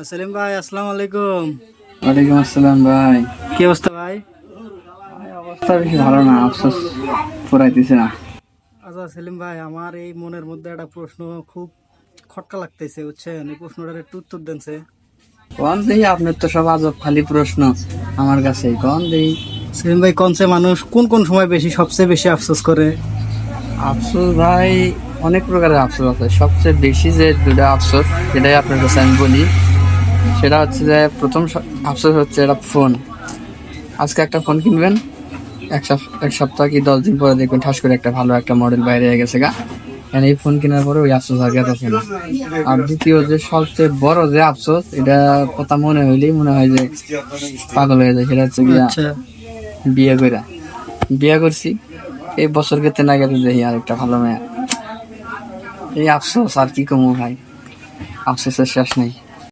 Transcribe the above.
সেলিম ভাই, আসসালামু আলাইকুম। ওয়ালাইকুম আসসালাম ভাই। কি অবস্থা ভাই? ভাই, অবস্থা বেশি ভালো না, আফসোস ফুরাইতেছে না। আচ্ছা সেলিম ভাই, আমার এই মনের মধ্যে একটা প্রশ্ন খুব খটকা লাগতেছে, বুঝছেন? এই প্রশ্নটার একটু উত্তর দেন সে। কোন দেই আপনার তো সব আজব খালি প্রশ্ন আমার কাছে, কোন দেই। সেলিম ভাই, কোনসে মানুষ কোন কোন সময় সবচেয়ে বেশি আফসোস করে? আফসোস ভাই, অনেক প্রকারের আফসোস আছে। সবচেয়ে বেশি যে দুটা আফসোস, সেটাই আপনার কাছে আমি বলি। সেটা হচ্ছে যে প্রথম আফসোস হচ্ছে এটা ফোন। আজকে একটা ফোন কিনবেন, এক সপ্তাহ কি 10 দিন পরে দেখবেন ঠাস করে একটা ভালো একটা মডেল বাইরে হয়ে গেছে গা। আর এই ফোন কেনার পরে ওই আফসোস আর গেছে না। আর দ্বিতীয় যে সবচেয়ে বড় যে আফসোস, এটা কথা মনে হইলেই মনে হয় যে পাগল হয়ে যায়, সেটা হচ্ছে গিয়া আচ্ছা। বিয়ে করছি, এই বছর গেতে না গেতে দেখি আর একটা ভালো মেয়ে। এই আফসোস আর কি কমু ভাই, আফসোসের শেষ নেই।